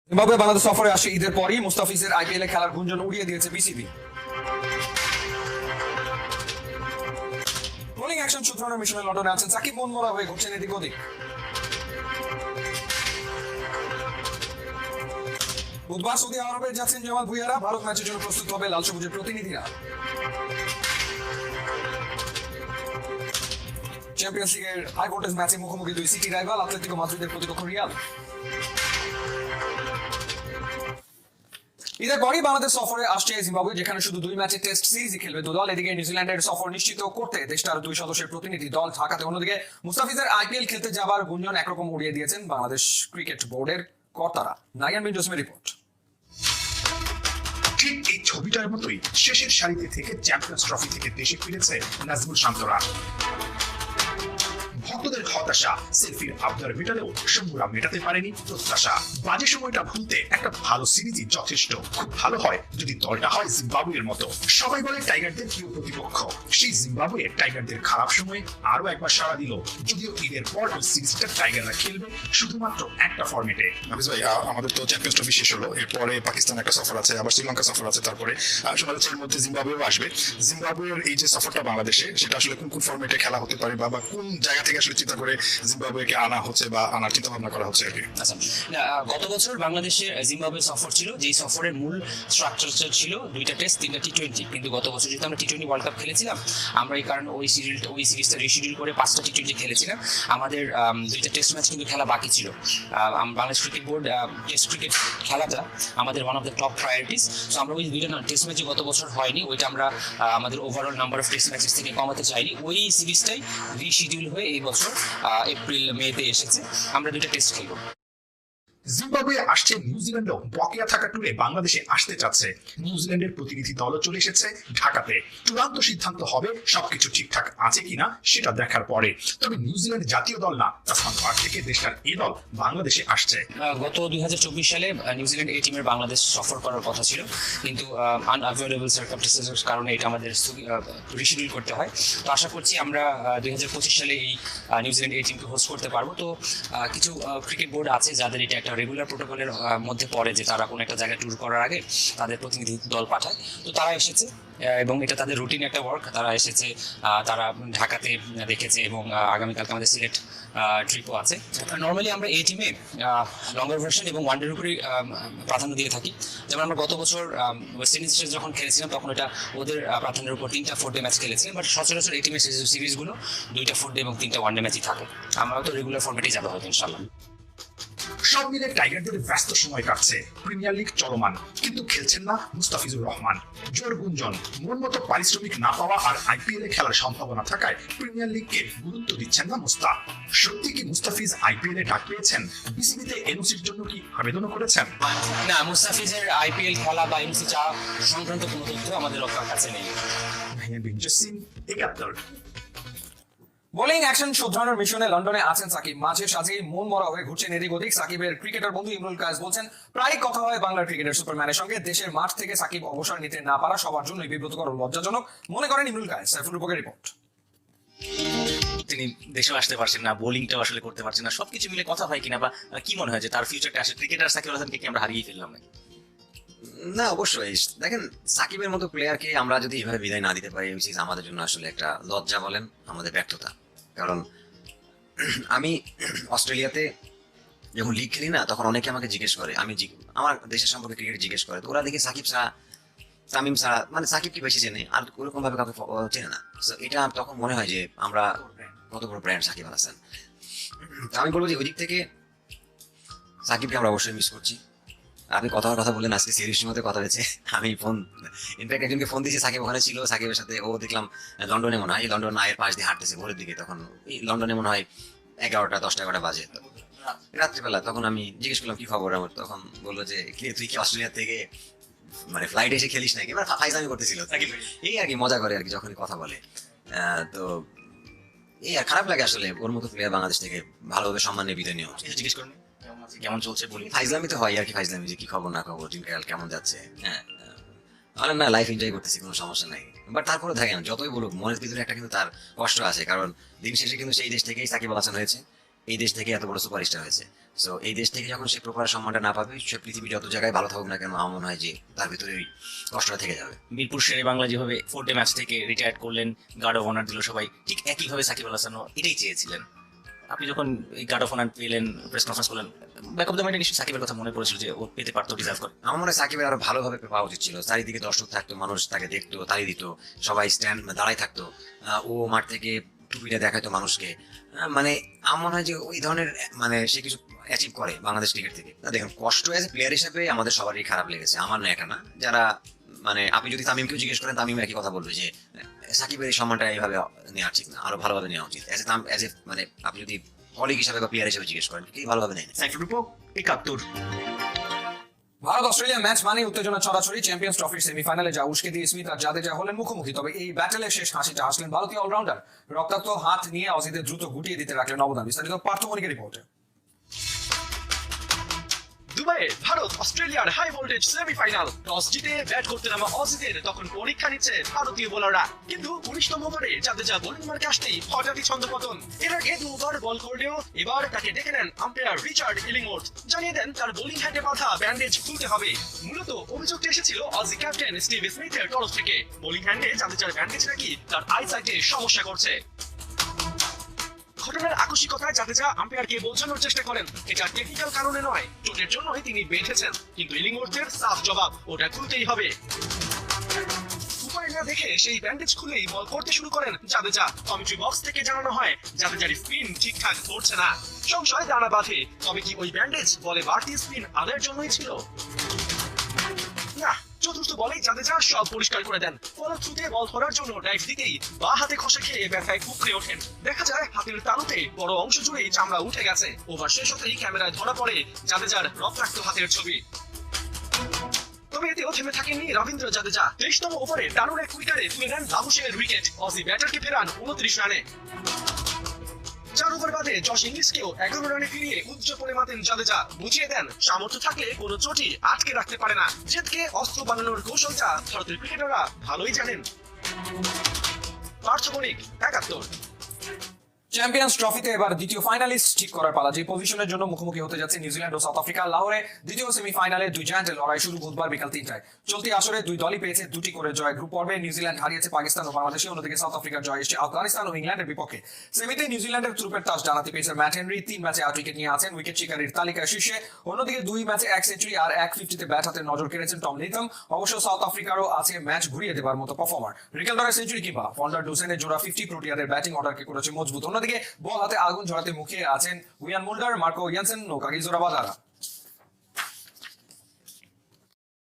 Zimbabwe Bangladesh সফরে আসে ঈদের পরই মুস্তাফিজের আইপিএল এ খেলার গুঞ্জন উড়িয়ে দিয়েছে বিসিবি। বোলিং অ্যাকশন শুধরানোর মিশনে লন্ডনে আছেন সাকিব। মন মরা হয়ে ঘুরছেন এদিক ওদিক। বুধবার সৌদি আরবে যাচ্ছেন জামাল ভুঁইয়ারা। ভারত ম্যাচের জন্য প্রস্তুত হবে লাল সবুজের প্রতিনিধিরা। চ্যাম্পিয়ন্স লিগের হাই ভোল্টেজ ম্যাচে মুখোমুখি দুই সিটি রাইভাল আতলেতিকো মাদ্রিদের প্রতিপক্ষ রিয়াল। ঈদের পরই বাংলাদেশ সফরে আসছে জিম্বাবুয়ে, যেখানে শুধু দুই ম্যাচে টেস্ট সিরিজই খেলবে দুদল। এদিকে নিউজিল্যান্ডের সফর নিশ্চিত করতে দেশটার দুই সদস্যের প্রতিনিধি দল ঢাকাতে। অন্যদিকে মুস্তাফিজের আইপিএল খেলতে যাবার গুঞ্জন একরকম উড়িয়ে দিয়েছেন বাংলাদেশ ক্রিকেট বোর্ডের কর্তারা। নাইয়ান বিন জোসেফের রিপোর্ট। ঠিক এই ছবিটার মতোই শেষের সারিতে থেকে চ্যাম্পিয়ন্স ট্রফি থেকে দেশে ফিরেছে নাজমুল শান্তরা। ভক্তদের হতাশা, সেলফির আবদার মেটালেও শম্ভুরা মেটাতে পারেনি প্রত্যাশা। বাজে সময়টা ভুলতে একটা ভালো সিরিজই যথেষ্ট। খুব ভালো হয় যদি দলটা হয় জিম্বাবুয়ের মতো। সবাই বলে টাইগারদের প্রিয় প্রতিপক্ষ। সেই জিম্বাবুয়ে টাইগারদের খারাপ সময়ে আরো একবার সাড়া দিল। যদিও ঈদের পর ওই সিরিজটা টাইগাররা খেলবে শুধুমাত্র একটা ফরম্যাটে। হাফিজ ভাই, আমাদের তো চ্যাম্পিয়ন্স ট্রফি শেষ হলো, এরপরে পাকিস্তান একটা সফর আছে, আবার শ্রীলঙ্কা সফর আছে, তারপরে শোনা যাচ্ছে এর মধ্যে জিম্বাবুয়েও আসবে। জিম্বাবুয়ের এই যে সফরটা বাংলাদেশে, সেটা আসলে কোন কোন ফরম্যাটে খেলা হতে পারে বা কোন জায়গা থেকে আসলে চিন্তা করে জিম্বাবুয়েকে আনা হচ্ছে বা আনার চিন্তা ভাবনা করা হচ্ছে আর কি? আচ্ছা, গত বছর বাংলাদেশের জিম্বাবুয়ে সফর ছিল, যেই সফরের মূল স্ট্রাকচার ছিল দুইটা টেস্ট, তিনটা টি-20। কিন্তু গত বছর যেহেতু আমরা টি-20 ওয়ার্ল্ড কাপ খেলেছিলাম, আমরা এই কারণে ওই সিরিজটা রিশিডিউল করে 5টা টি-20 খেলেছিলাম। আমাদের দুইটা টেস্ট ম্যাচ কিন্তু খেলা বাকি ছিল। Bangladesh cricket board test cricket খেলাটা আমাদের one of the top priorities. So আমরা ওই দুইটা টেস্ট ম্যাচ গত বছর হয়নি, ওইটা আমরা আমাদের overall number of test matches থেকে কমাতে চাইনি। ওই সিরিজটাই রিশিডিউল হয়ে এই বছর এপ্রিল মেতে এসেছে। আমরা দুইটা টেস্ট খেলবো। জিম্বাবুয়ে আসছে নিউজিল্যান্ডও বকেয়া থাকা টুরে বাংলাদেশে আসতে চাচ্ছে। নিউজিল্যান্ডের প্রতিনিধি দলও চলে এসেছে ঢাকাতে। চূড়ান্ত সিদ্ধান্ত হবে সবকিছু ঠিকঠাক আছে কিনা সেটা দেখার পরে। তবে নিউজিল্যান্ড জাতীয় দল না, তাসমান পার্ক থেকে দেশটার এ দল বাংলাদেশে আসছে। গত 2024 সালে নিউজিল্যান্ড এ টিমের বাংলাদেশ সফর করার কথা ছিল, কিন্তু আনঅ্যাভয়েলেবল সার্কামস্টেন্সেস কারণে এটা আমাদের রিশিডিউল করতে হয়। তো আশা করছি আমরা 2025 সালে এই নিউজিল্যান্ড এ টিমকে হোস্ট করতে পারবো। তো কিছু ক্রিকেট বোর্ড আছে যাদের এটা একটা রেগুলার প্রোটোকলের মধ্যে পড়ে যে তারা কোনো একটা জায়গায় ট্যুর করার আগে তাদের প্রতিনিধি দল পাঠায়। তো তারা এসেছে এবং এটা তাদের রুটিন একটা ওয়ার্ক। তারা এসেছে, তারা ঢাকাতে দেখেছে এবং আগামীকালকে আমাদের সিলেট ট্রিপও আছে। নর্মালি আমরা এই টিমে লঙ্গার ভার্সন এবং ওয়ানডের উপরেই প্রাধান্য দিয়ে থাকি। যেমন আমরা গত বছর ওয়েস্ট ইন্ডিজের যখন খেলেছিলাম তখন এটা ওদের প্রাধান্যের উপর 3টা 4-ডে ম্যাচ খেলেছিলাম। বাট সচরাচর এই টিমের সিরিজগুলো 2টা 4-ডে এবং 3টা ওয়ানডে ম্যাচই থাকে। আমরাও তো রেগুলার ফর্মেটেই যাবো হয়তো ইনশাল্লাহ। সব মিলে টাইগারদের ব্যস্ত সময় কাটছে। প্রিমিয়ার লিগ চলমান, কিন্তু খেলছেন না মুস্তাফিজুর রহমান। জোর গুঞ্জন, মন মতো পারিশ্রমিক না পাওয়া আর আইপিএল এ খেলার সম্ভাবনা থাকায় প্রিমিয়ার লিগকে গুরুত্ব দিচ্ছেন না মুস্তাফ। সত্যি কি মুস্তাফিজ আইপিএল এ ডাক পেয়েছেন? বিসিবিতে এনওসির জন্য কি আবেদনও করেছেন? না, মুস্তাফিজের আইপিএল খেলা বা এনওসি চাওয়া সংক্রান্ত কোনো তথ্য আমাদের কাছে নেই। নাইয়ান বিন জসিম, 71। বোলিং অ্যাকশন শুধরানোর মিশনে লন্ডনে আছেন সাকিব। মাঝে সাজেই মন মরা হয়ে ঘুরছেন এদিক ওদিক। সাকিবের ক্রিকেটার বন্ধু ইমরুল কায়েস বলছেন, প্রায় কথা হয় বাংলার ক্রিকেটের সুপারম্যানের সঙ্গে। দেশের মাঠ থেকে সাকিব অবসর নিতে না পারা সবার জন্যই বিব্রতকর ও লজ্জাজনক মনে করেন ইমরুল কায়েস। সাইফুল রূপকের রিপোর্ট। তিনি দেশেও আসতে পারছেন না, বোলিংটাও আসলে করতে পারছেন না, সবকিছু মিলে কথা হয় কিনা বা কি মনে হয় যে তার ফিউচারটা আসলে ক্রিকেটার সাকিব আল হাসানকে কি আমরা হারিয়ে ফেললাম নাকি? না, অবশ্যই দেখেন, সাকিবের মতো প্লেয়ারকে আমরা যদি এভাবে বিদায় না দিতে পারি, আমাদের জন্য আসলে একটা লজ্জা বলেন, আমাদের ব্যর্থতা। কারণ আমি অস্ট্রেলিয়াতে যখন লিগ খেলি না, তখন অনেকে আমাকে জিজ্ঞেস করে, আমার দেশের সম্পর্কে ক্রিকেট জিজ্ঞেস করে, তো ওরা দেখে সাকিব ছাড়া, তামিম ছাড়া, মানে সাকিবকে বেশি চেনে, আর ওরকম ভাবে কাউকে চেনে না। এটা তখন মনে হয় যে আমরা কত বড় ব্র্যান্ড সাকিব আল হাসান। আমি বলবো যে ওই দিক থেকে সাকিবকে আমরা অবশ্যই মিস করছি। আপনি কথা বললেন, আজকে সিরিজের মধ্যে কথা হয়েছে। আমি ইনফ্যাক্ট একজনকে ফোন দিয়েছি, সাকিব ওখানে ছিল। সাকিবের সাথে ও দেখলাম লন্ডনে মনে হয়, লন্ডন আয়ের পাশ দিয়ে হাঁটতেছে ভোরের দিকে। তখন লন্ডনে মনে হয় 11টা 10টা 11টা বাজে রাত্রিবেলা। তখন আমি জিজ্ঞেস করলাম কি খবর আমার, তখন বললো যে তুই কি অস্ট্রেলিয়া থেকে মানে ফ্লাইটে এসে খেলিস নাকি, মানে ফাইজলামি করতেছিল এই আর কি, মজা করে আর কি যখনই কথা বলে। তো এই আর খারাপ লাগে আসলে, ওর মতো প্লেয়ার বাংলাদেশ থেকে ভালোভাবে সম্মান নিয়ে বিদায় নেওয়া। জিজ্ঞেস করেন কেমন চলছে বলি? ফাইজলামি তো হয় আর কি, ফাইজলামি যে কি খবর না খবর, দিনকাল কেমন যাচ্ছে। হ্যাঁ, না, লাইফ এনজয় করতেছি, কোনো সমস্যা নাই। বাট তারপরে দেখেন, যতই বলুক মনের ভিতরে একটা কিন্তু তার কষ্ট আছে। কারণ দিন শেষে কিন্তু সেই দেশ থেকেই সাকিব আল হাসান হয়েছে, এই দেশ থেকে এত বড় সুপারস্টার হয়েছে। সো এই দেশ থেকে যখন সে প্রপার সম্মানটা না পাবে, সে পৃথিবীর যত জায়গায় ভালো থাকুক না কেন, আমার মনে হয় যে তার ভিতরে ওই কষ্টটা থেকে যাবে। মিরপুর শেরে বাংলা যেভাবে 4 ডে ম্যাচ থেকে রিটায়ার করলেন, গার্ড অফ অনার দিল সবাই, ঠিক একইভাবে সাকিব আল হাসানও এটাই চেয়েছিলেন। আপনি যখন এই গার্ড অফ অনার পেলেন, প্রেস কনফারেন্স করলেন, ব্যাক অফ দ্য মাইন্ডে নিশ্চয়ই সাকিবের কথা মনে পড়েছিল যে ও পেতে পারতো, ডিজার্ভ করে। আমার মনে হয় সাকিবের আরো ভালোভাবে পাওয়া উচিত ছিল। চারিদিকে দর্শক থাকতো, মানুষ তাকে দেখতো, তালি দিত, সবাই স্ট্যান্ড দাঁড়ায় থাকতো, ও মাঠ থেকে টুপিটা দেখাতো মানুষকে। মানে আমার মনে হয় যে ওই ধরনের মানে সে কিছু অ্যাচিভ করে বাংলাদেশ ক্রিকেট থেকে। দেখুন, কষ্ট এজ এ প্লেয়ার হিসেবে আমাদের সবারই খারাপ লেগেছে, আমার না একা না। যারা মানে আপনি যদি তামিমকেও জিজ্ঞেস করেন, তামিম একই কথা বলবে যে সাকিবের এই সম্মানটা এইভাবে নেওয়া ঠিক না, আরো ভালোভাবে নেওয়া উচিত। এজ এ মানে আপনি যদি কলিগ হিসাবে বা প্লেয়ার হিসেবে জিজ্ঞেস করেন, কি ভালোভাবে নেয় না। Saiful report, ৭১। Bharat Australia match মানে উত্তেজনা ছড়াছড়ি। চ্যাম্পিয়ন্স ট্রফির সেমিফাইনালে যা উস্কে দিয়ে স্মিথ আর জাদেজা হলেন মুখোমুখি, তবে এই ব্যাটেলে শেষ হাসিটা হাসলেন ভারতীয় অলরাউন্ডার। রক্তাক্ত হাত নিয়ে অজিদের দ্রুত গুটিয়ে দিতে রাখলেন অবদান। বিস্তারিত পার্থ মনিকের রিপোর্টে। দুবাইয়ে ভারত অস্ট্রেলিয়ার হাই ভোল্টেজ সেমিফাইনাল। টস জিতে ব্যাট করতে নামা অজিদের তখন পরীক্ষা নিচ্ছে ভারতীয় বোলাররা, কিন্তু 19তম ওভারে জাদেজা বোলিং মার্কে আসতেই হঠাৎই ছন্দপতন। এর আগে 2 ওভার বল করলেও এবার তাকে ডেকে নেন আম্পায়ার রিচার্ড ইলিংওর্থ, জানিয়ে দেন তার বোলিং হ্যান্ডে বাঁধা ব্যান্ডেজ খুলতে হবে। মূলত অভিযোগটি এসেছিল অজি ক্যাপ্টেন স্টিভ স্মিথের তরফ থেকে। বোলিং হ্যান্ডে জাদেজার ব্যান্ডেজ নাকি তার আইসাইটে সমস্যা করছে। ঘটনার আকস্মিকতায় জাদেজা আম্পায়ারকে বোঝানোর চেষ্টা করেন এটা টেকনিক্যাল কারণে নয়, চোটের জন্যই তিনি বেঁধেছেন। কিন্তু ইলিংওর্থের সাফ জবাব, ওটা খুলতেই হবে। উপায় না দেখে সেই ব্যান্ডেজ খুলেই বল করতে শুরু করেন জাদেজা। কমেন্ট্রি বক্স থেকে জানানো হয় জাদেজার স্পিন ঠিকঠাক ধরছে না, সংশয় দানা বাঁধে। তবে কি ওই ব্যান্ডেজ বলে বাড়তি স্পিন আদের জন্যই ছিল? না, চতুর্থ বলেই জাদেজা সব পরিষ্কার করে দেন। ফলো থ্রুতে বল ধরার জন্য ডাইভ দিতেই বা হাতে খসা খেয়ে ব্যথায় কুকড়ে ওঠেন। দেখা যায় হাতের তালুতে বড় অংশ জুড়েই চামড়া উঠে গেছে। ওভার শেষ হতেই ক্যামেরায় ধরা পড়ে জাদেজার রক্তাক্ত হাতের ছবি। তবে এতেও থেমে থাকেননি রবীন্দ্র জাদেজা। 23তম ওভারে টানুর এক উইকেটে তুলে নেন লাবুশের উইকেট। অজি ব্যাটারকে ফেরান 29 রানে। 4 ওভার বাদে জশ ইংলিশকেও 11 রানে ফিরিয়ে উদ্যাপনে মাতেন জাদেজা। বুঝিয়ে দেন সামর্থ্য থাকলে কোনো চোটই আটকে রাখতে পারে না। জেদকে অস্ত্র বানানোর কৌশলটা ভারতের ক্রিকেটাররা ভালোই জানেন। পার্থ মনিক, ৭১। চ্যাম্পিয়ন্স ট্রফিতে এবার দ্বিতীয় ফাইনালিস্ট ঠিক করার পালা। যে পজিশনের জন্য মুখোমুখি হতে যাচ্ছে নিউজিল্যান্ড ও সাউথ আফ্রিকা। লাহোরে দ্বিতীয় সেমিফাইনালে 2 জায়ান্টের লড়াই শুরু বুধবার বিকাল 3টায়। চলতি আসরে 2 দলই পেয়েছে 2টি করে জয়। গ্রুপ পর্বে নিউজিল্যান্ড হারিয়েছে পাকিস্তান ও বাংলাদেশে, অন্যদিকে সাউথ আফ্রিকার জয় এসেছে আফগানিস্তান ও ইংল্যান্ডের বিপক্ষে। সেমিতে নিউজিল্যান্ডের ত্রুপের তাস ডানাতে পেসার ম্যাট হেনরি 3 ম্যাচে 8 উইকেট নিয়ে আছেন, উইকেট শিকারীর তালিকায় শীর্ষে। অন্যদিকে 2 ম্যাচে 1 সেঞ্চুরি আর 150-তে ব্যাট হাতে নজর কেড়েছেন টম লিথম। অবশ্য সাউথ আফ্রিকারও আছে ম্যাচ ঘুরিয়ে দেবার মতো পারফর্মার। রিকেলডারের সেঞ্চুরি কিংবা ফন্ডার ডুসেনের জোড়া 50 প্রোটিয়াদের ব্যাটিং অর্ডারকে করেছে মজবুত। অন্যদিকে বল হাতে আগুন ঝরাতে মুখে আছেন উইয়ান মুল্ডার, মার্কো ইয়ানসেন ও কাগিজোরা বাদারা।